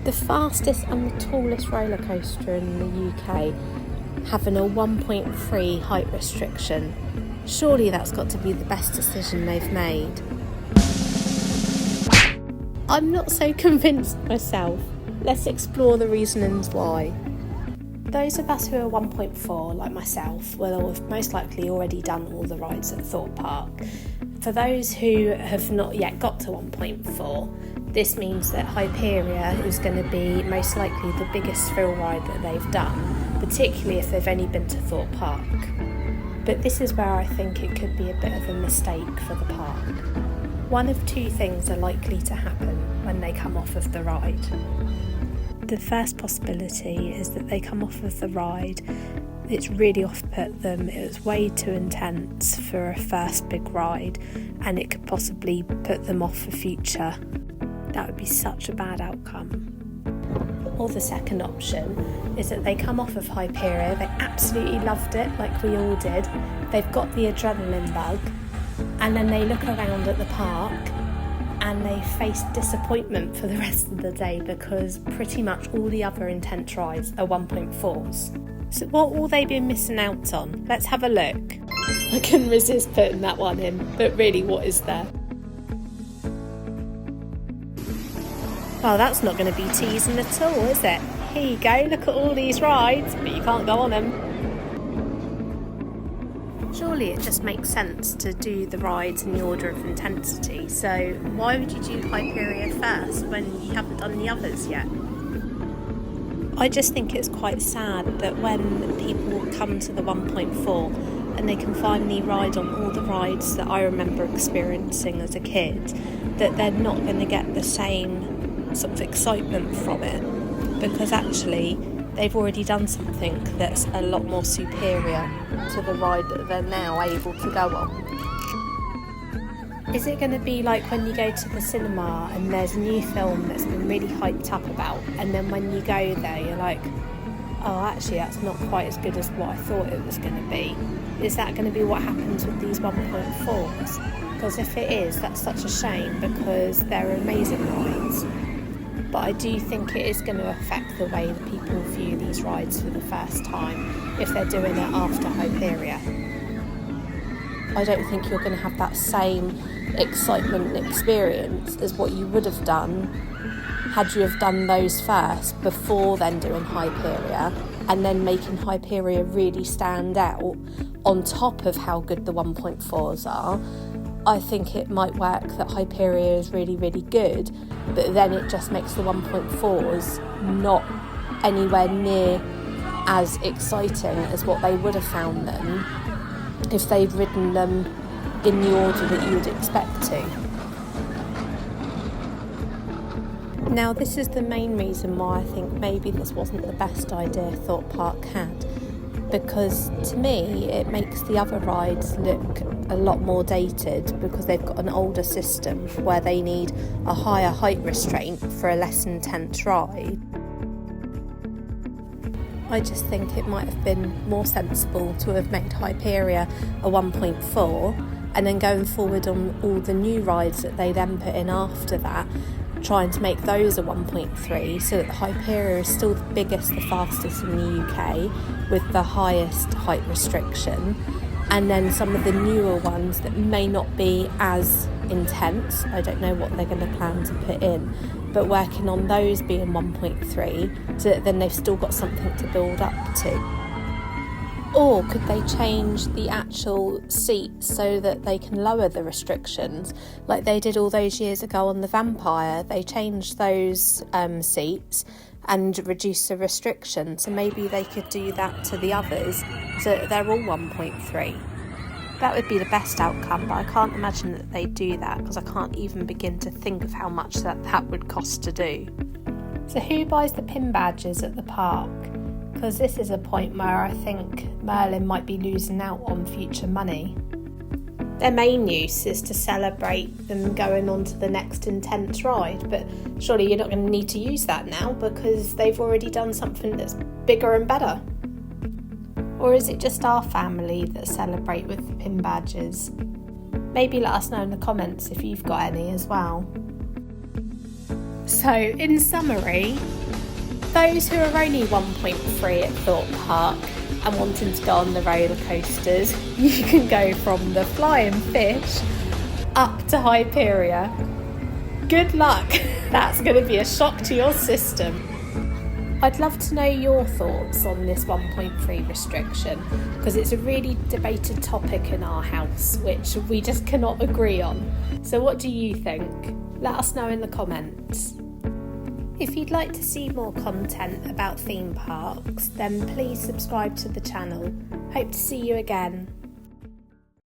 The fastest and the tallest roller coaster in the UK having a 1.3 height restriction. Surely that's got to be the best decision they've made. I'm not so convinced myself. Let's explore the reasonings why. Those of us who are 1.4, like myself, will have most likely already done all the rides at Thorpe Park. For those who have not yet got to 1.4, this means that Hyperia is going to be most likely the biggest thrill ride that they've done, particularly if they've only been to Thorpe Park. But this is where I think it could be a bit of a mistake for the park. One of two things are likely to happen when they come off of the ride. The first possibility is that they come off of the ride, it's really off-put them, it was way too intense for a first big ride, and it could possibly put them off for future. That would be such a bad outcome. Or the second option is that they come off of Hyperia, they absolutely loved it like we all did, they've got the adrenaline bug, and then they look around at the park and they face disappointment for the rest of the day because pretty much all the other intense rides are 1.4s. So what will they be missing out on? Let's have a look. I couldn't resist putting that one in, but really, what is there? Oh, that's not going to be teasing at all, is it? Here you go, look at all these rides, but you can't go on them. Surely it just makes sense to do the rides in the order of intensity, so why would you do Hyperia first when you haven't done the others yet? I just think it's quite sad that when people come to the 1.4 and they can finally ride on all the rides that I remember experiencing as a kid, that they're not going to get the same sort of excitement from it, because actually they've already done something that's a lot more superior to the ride that they're now able to go on. Is it going to be like when you go to the cinema and there's a new film that's been really hyped up about, and then when you go there you're like, oh, actually that's not quite as good as what I thought it was going to be? Is that going to be what happens with these 1.4s? Because if it is, that's such a shame, because they're amazing rides. But I do think it is going to affect the way that people view these rides for the first time if they're doing it after Hyperia. I don't think you're going to have that same excitement and experience as what you would have done had you have done those first before then doing Hyperia, and then making Hyperia really stand out on top of how good the 1.4s are. I think it might work that Hyperia is really, really good, but then it just makes the 1.4s not anywhere near as exciting as what they would have found them if they'd ridden them in the order that you would expect to. Now, this is the main reason why I think maybe this wasn't the best idea Thorpe Park had, because to me it makes the other rides look a lot more dated because they've got an older system where they need a higher height restraint for a less intense ride. I just think it might have been more sensible to have made Hyperia a 1.4 and then going forward on all the new rides that they then put in after that, trying to make those a 1.3 so that Hyperia is still the biggest, the fastest in the UK with the highest height restriction, and then some of the newer ones that may not be as intense, I don't know what they're going to plan to put in, but working on those being 1.3 so that then they've still got something to build up to. Or could they change the actual seats so that they can lower the restrictions like they did all those years ago on the Vampire? They changed those seats and reduced the restriction, so maybe they could do that to the others so that they're all 1.3. That would be the best outcome, but I can't imagine that they do that because I can't even begin to think of how much that would cost to do. So who buys the pin badges at the park? Because this is a point where I think Merlin might be losing out on future money. Their main use is to celebrate them going on to the next intense ride, but surely you're not going to need to use that now because they've already done something that's bigger and better. Or is it just our family that celebrate with the pin badges? Maybe let us know in the comments if you've got any as well. So, in summary, those who are only 1.3 at Thorpe Park and wanting to go on the roller coasters, you can go from the Flying Fish up to Hyperia. Good luck, that's going to be a shock to your system. I'd love to know your thoughts on this 1.3 restriction, because it's a really debated topic in our house, which we just cannot agree on. So what do you think? Let us know in the comments. If you'd like to see more content about theme parks, then please subscribe to the channel. Hope to see you again.